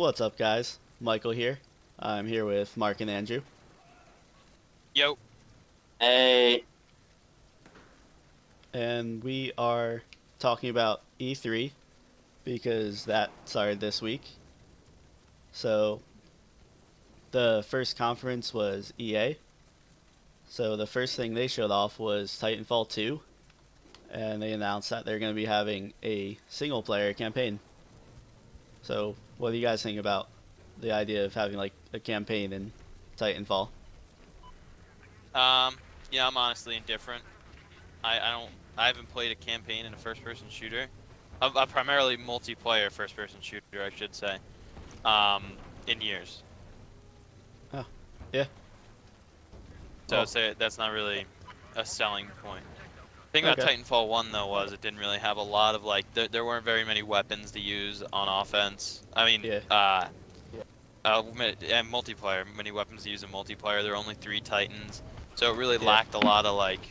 What's up, guys? Michael here. I'm here with Mark and Andrew, Yo. Hey, and we are talking about E3 because that started this week. So, the first conference was EA. So, the first thing they showed off was Titanfall 2, and they announced that they're going to be having a single player campaign. So, what do you guys think about the idea of having like a campaign in Titanfall? Um, yeah, I'm honestly indifferent. I haven't played a campaign in a first-person shooter. A primarily multiplayer first-person shooter, I should say. In years. Oh, yeah. So Well, say that's not really a selling point. The thing about okay. Titanfall 1 though was it didn't really have a lot of like there weren't very many weapons to use on offense. I mean, Yeah. and multiplayer, many weapons to use in multiplayer. There were only 3 Titans, so it really Yeah. lacked a lot of like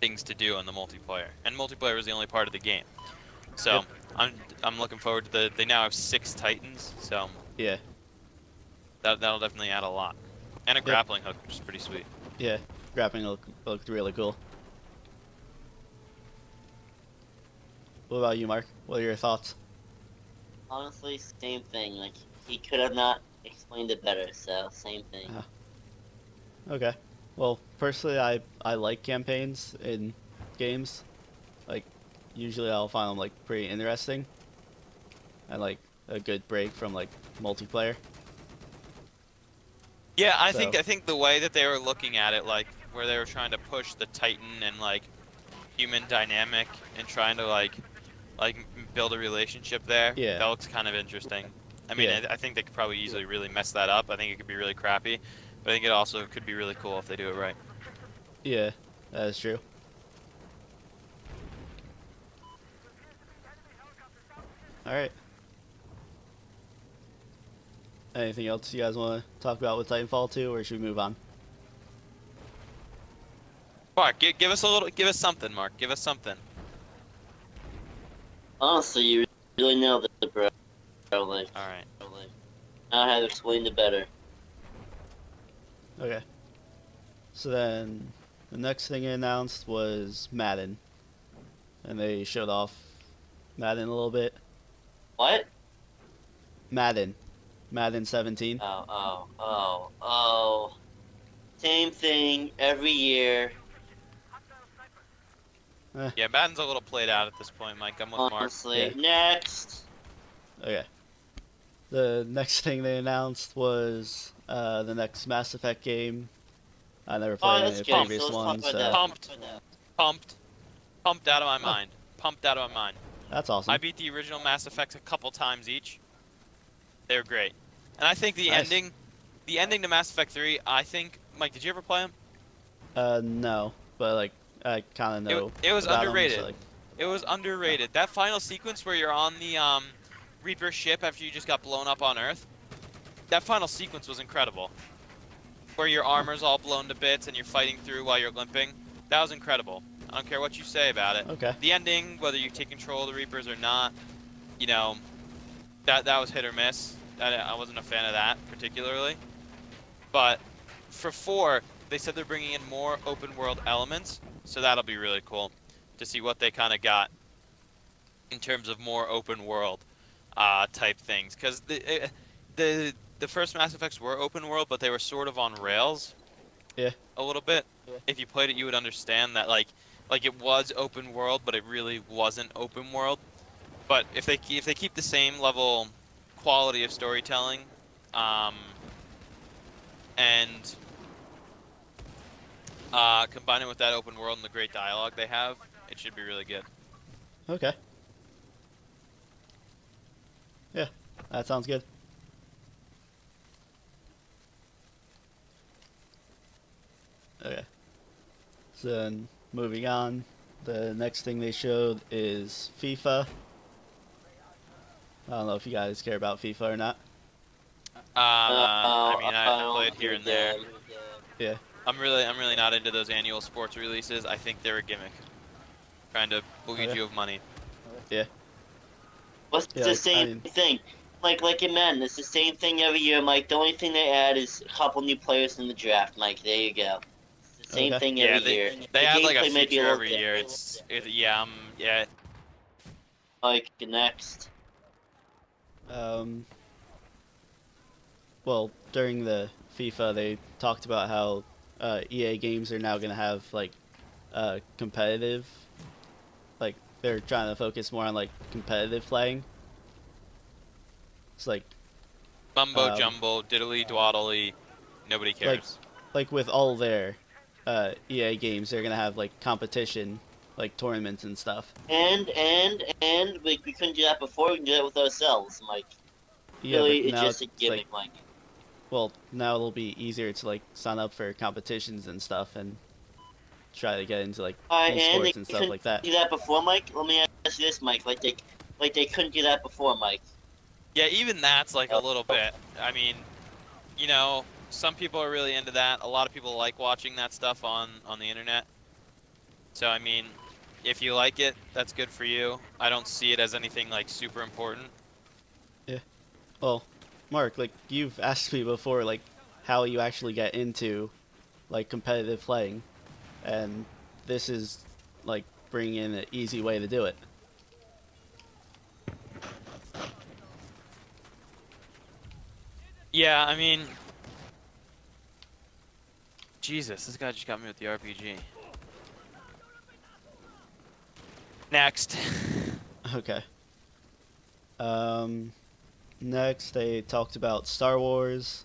things to do in the multiplayer, and multiplayer was the only part of the game. Yep. So I'm looking forward to they now have 6 Titans, so Yeah. that'll definitely add a lot, and a Yep. grappling hook, which is pretty sweet. Yeah, grappling looked really cool. What about you, Mark? What are your thoughts? honestly, same thing. Like, he could have not explained it better, so same thing. Okay. Well, personally, I like campaigns in games. Like, usually I'll find them like pretty interesting and like a good break from like multiplayer. Yeah, So I think the way that they were looking at it, like where they were trying to push the Titan and like human dynamic and trying to build a relationship there, yeah, that looks kind of interesting. I mean, yeah, I think they could probably easily really mess that up. I think it could be really crappy, but I think it also could be really cool if they do it right. yeah. That is true. All right. Anything else you guys want to talk about with Titanfall 2, or should we move on? Mark, give us a little, give us something, Mark. Give us something. Honestly, you really nailed it, bro. Like, All right. now I had to explain it better. Okay. So then, the next thing announced was Madden, and they showed off Madden a little bit. What? Madden, Madden 17. Oh. Same thing every year. Eh, Yeah, Madden's a little played out at this point, Mike. I'm with Mark. yeah. Honestly. Next. Okay. The next thing they announced was the next Mass Effect game. I never Oh, played any that's of the good. So previous let's talk ones, about so that. Pumped, pumped, pumped out of my oh, mind. Pumped out of my mind. that's I awesome. beat the original Mass Effects a couple times each. They're great, and I think Nice. the ending to Mass Effect 3. I think, Mike, did you ever play them? No, but like I kind of know It was about them, so underrated. like, It was oh, underrated. That final sequence where you're on the Reaper ship after you just got blown up on Earth. That final sequence was incredible. Where your huh, armor's all blown to bits and you're fighting through while you're limping. That was incredible. I don't care what you say about it. okay, The ending, whether you take control of the Reapers or not, you know, that was hit or miss. I wasn't a fan of that particularly. But for 4, they said they're bringing in more open world elements, so that'll be really cool to see what they kind of got in terms of more open world type things. Because the first Mass Effects were open world, but they were sort of on rails yeah, a little bit. If you played it, you would understand that like it was open world, but it really wasn't open world. But if they keep the same level quality of storytelling, um, and combine it with that open world and the great dialogue they have, it should be really good. okay, yeah, that sounds good. Okay, so then moving on, the next thing they showed is FIFA. I don't know if you guys care about FIFA or not. I mean, I play don't it here give a and there. damn. Yeah, I'm really not into those annual sports releases. I think they're a gimmick, trying to bleed okay, you of money. yeah, What's yeah. the Like I same mean, thing? Like in Madden, it's the same thing every year, Mike. The only thing they add is a couple new players in the draft, Mike. There you go. It's the same Okay. thing Yeah, every year. they The add like a gameplay might be a feature little every year. different. Yeah. Like next. Um, well, during the FIFA, they talked about how EA games are now going to have like competitive, like they're trying to focus more on like competitive playing. It's Mumbo um, jumbo, diddly dwaddly, nobody like cares. like with all their EA games, they're going to have like competition, like tournaments and stuff. And we couldn't do that before. We can do that with ourselves, Mike. Yeah, Really, but it's now just a it's like, gimmick, Mike. well, now it'll be easier to like sign up for competitions and stuff and try to get into like Alright, and they esports and stuff couldn't like that. do that before, Mike. Let me ask you this, Mike. Like they couldn't do that before, Mike. Yeah, even that's like a Oh, little bit. I mean, you know, some people are really into that. A lot of people like watching that stuff on the internet. So I mean, if you like it, that's good for you. I don't see it as anything like super important. Yeah. Well, Mark, like you've asked me before, like how you actually get into like competitive playing, and this is like bringing in an easy way to do it. Yeah, I mean, Jesus, this guy just got me with the RPG. Next. Okay. Um, next they talked about Star Wars,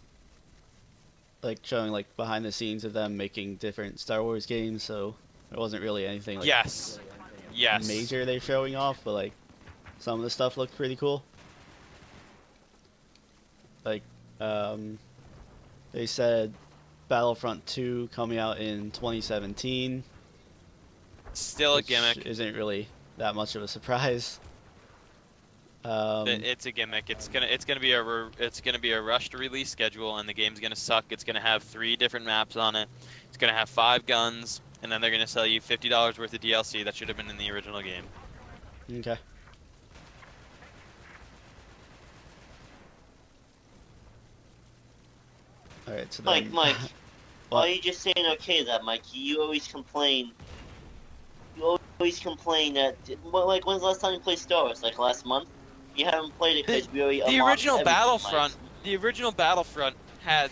like showing like behind the scenes of them making different Star Wars games. So there wasn't really anything like Yes. Yes. major they're showing off, but like some of the stuff looked pretty cool. Like, um, they said Battlefront 2 coming out in 2017, Still a which gimmick. isn't really that much of a surprise. Um, It's a gimmick. It's gonna be a rushed release schedule, and the game's gonna suck. It's gonna have 3 different maps on it. It's gonna have 5 guns, and then they're gonna sell you $50 worth of DLC that should have been in the original game. okay. All right, so Mike, then Mike. Why what? are you just saying okay to that, Mike? You always complain. You always complain that. Well, like, when's the last time you played Star Wars? Like last month? You haven't played it The, because we already the unlocked original everything, Battlefront, Mike. the original Battlefront had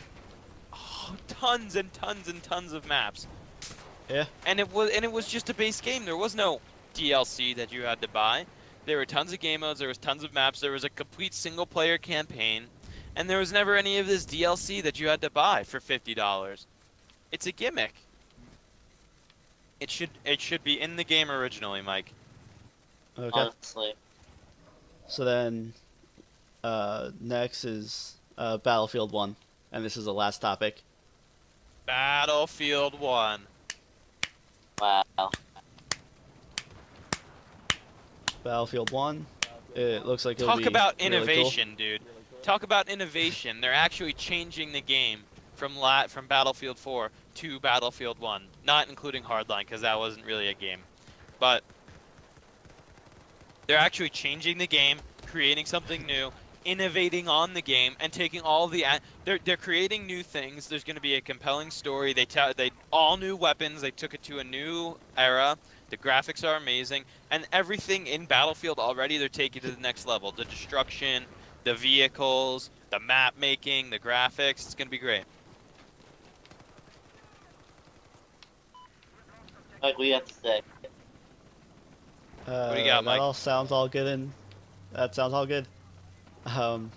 tons and tons and tons of maps, Yeah, and it was just a base game. There was no DLC that you had to buy. There were tons of game modes. There was tons of maps. There was a complete single player campaign, and there was never any of this DLC that you had to buy for $50. It's a gimmick. It should be in the game originally, Mike. okay. Honestly. So then next is Battlefield 1, and this is the last topic. Battlefield 1. Wow. Battlefield 1. It looks like it'll Talk be about really cool. innovation, dude. Talk about innovation. They're actually changing the game from Battlefield 4 to Battlefield 1, not including Hardline because that wasn't really a game. But they're actually changing the game, creating something new, innovating on the game, and taking all the they're creating new things. There's going to be a compelling story. They all new weapons. They took it to a new era. The graphics are amazing, and everything in Battlefield already they're taking to the next level. The destruction, the vehicles, the map making, the graphics. It's going to be great. Mike, what do you have to say? What do you got, That Mike? all sounds all good, and that sounds all good. Um,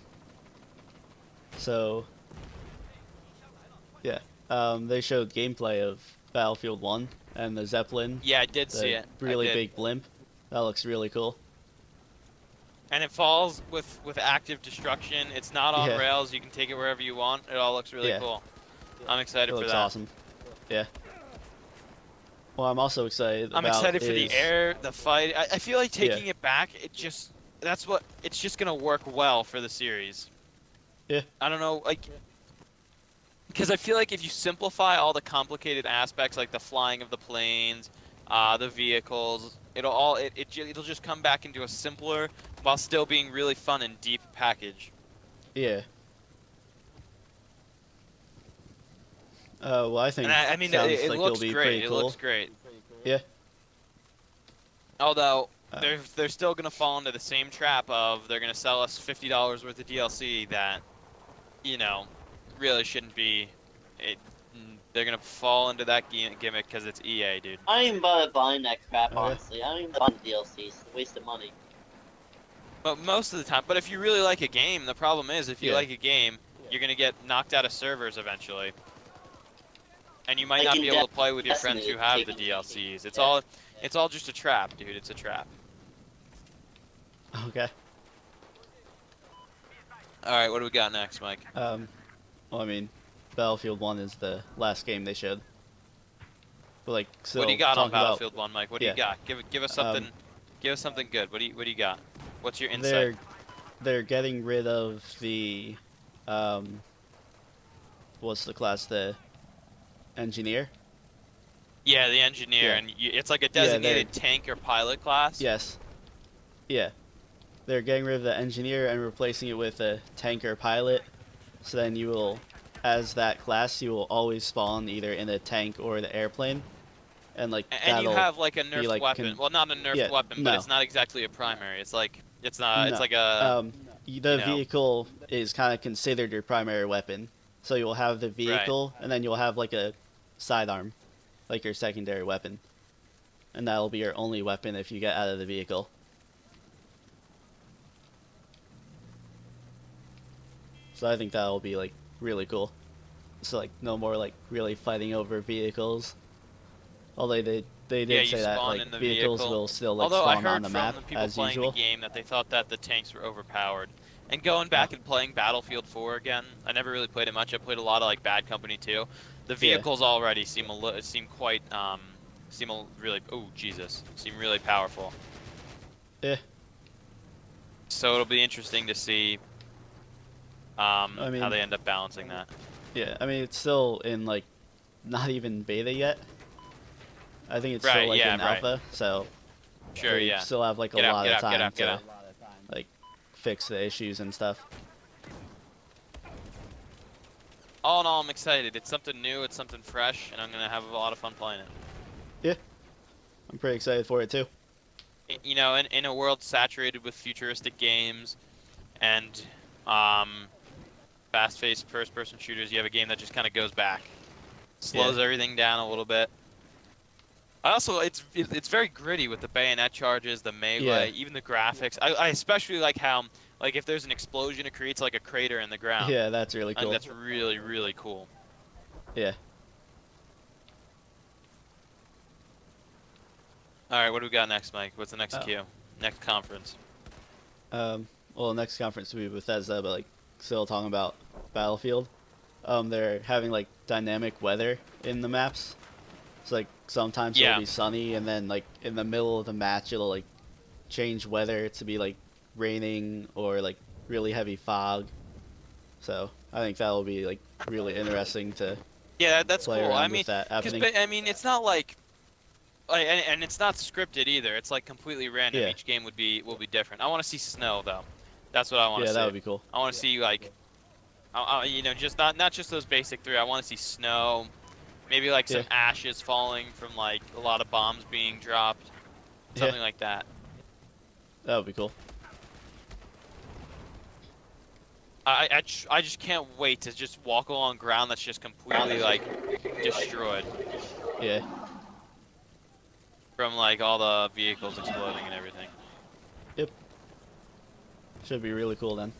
so yeah, they showed gameplay of Battlefield 1 and the Zeppelin, Yeah, I did see the it. I really did. big blimp. That looks really cool. And it falls with active destruction. It's not on Yeah. rails. You can take it wherever you want. It all looks really Yeah. cool. I'm excited It for looks that. awesome. Yeah. Well, I'm also excited I'm about excited for the is- air, the fight. I feel like Yeah. taking it back, it's just gonna work well for the series. Yeah. I don't know, like, because I feel like if you simplify all the complicated aspects, like the flying of the planes, the vehicles, it'll just come back into a simpler, while still being really fun and deep package. Yeah. Well, I think And I mean, sounds it like looks it'll be great. pretty It cool. looks great. Yeah. Although Uh, they're still gonna fall into the same trap of they're gonna sell us $50 worth of DLC that, you know, really shouldn't be. It, they're gonna fall into that gimmick because it's EA, dude. I ain't even bother buying that crap, Okay. honestly. I don't even buy the DLCs. It's a waste of money. But most of the time, but if you really like a game, the problem is if you Yeah. like a game, you're gonna get knocked out of servers eventually, and you might Like not in be able to play with your Destiny, friends who it's have the taken- DLCs. Yeah. It's all just a trap, dude. It's a trap. Okay. All right, what do we got next, Mike? Well, I mean, Battlefield 1 is the last game they showed. But, like, still What do you got on talking about, Battlefield 1, Mike? What do yeah. you got? Give us something. Give us something good. What do you got? What's your insight? they're getting rid of the, what's the class? The engineer? Yeah, the engineer, Yeah. and it's like a Yeah, designated tank or pilot class. Yes. Yeah. They're getting rid of the engineer and replacing it with a tanker pilot. So then you will, as that class, you will always spawn either in a tank or the airplane. And like And you that'll have like a nerfed like, weapon. Well, not a nerfed yeah, weapon, no. but it's not exactly a primary. It's like it's not. It's No. like a. The know. vehicle is kind of considered your primary weapon. So you'll have the vehicle, and then you'll have like a sidearm, like your secondary weapon. And that'll be your only weapon if you get out of the vehicle. So I think that'll be like really cool. So like no more like really fighting over vehicles. Although they Yeah, did you say that spawn like in the vehicles vehicle. will still like Although I spawn on heard the from map the people as playing usual. the game that they thought that the tanks were overpowered. And going back and playing Battlefield 4 again, I never really played it much. I played a lot of like Bad Company 2. The vehicles already seem quite seem really powerful. Yeah. So it'll be interesting to see I mean, how they end up balancing that. Yeah, I mean it's still in like not even beta yet. I think it's Right, still like yeah, in right. alpha, so Sure, they yeah. still have like a Get out, lot get of out, get time out, get to out. like fix the issues and stuff. All in all, I'm excited. It's something new, it's something fresh, and I'm gonna have a lot of fun playing it. Yeah, I'm pretty excited for it too. You know, in a world saturated with futuristic games and fast-paced first-person shooters, you have a game that just kind of goes back, slows everything down a little bit. Also, it's very gritty with the bayonet charges, the melee, even the graphics. I especially like how, like, if there's an explosion, it creates like a crater in the ground. Yeah, that's really I cool. think that's really, really cool. Yeah. All right, what do we got next, Mike? What's the next Oh. queue? Next conference? Well, next conference will be Bethesda, but like still talking about Battlefield. They're having like dynamic weather in the maps. So like sometimes Yeah. it'll be sunny, and then like in the middle of the match it'll like change weather to be like raining or like really heavy fog. So I think that'll be like really interesting to Yeah, that's play cool. around I mean, with that because happening. I mean, it's not like, and it's not scripted either. It's like completely random. Yeah. Each game will be different. I want to see snow though. That's what I want to Yeah, see. that would be cool. I want to see like, you know, just not just those basic three. I want to see snow, maybe like some Yeah. ashes falling from like a lot of bombs being dropped, something like that. That would be cool. I just can't wait to just walk along ground that's just completely like destroyed Yeah. from like all the vehicles exploding and everything. Should be really cool then.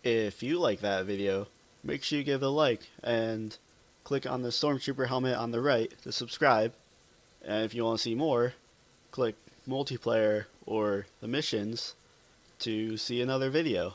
If you like that video, make sure you give it a like and click on the Stormtrooper helmet on the right to subscribe. And if you want to see more, click multiplayer or the missions to see another video.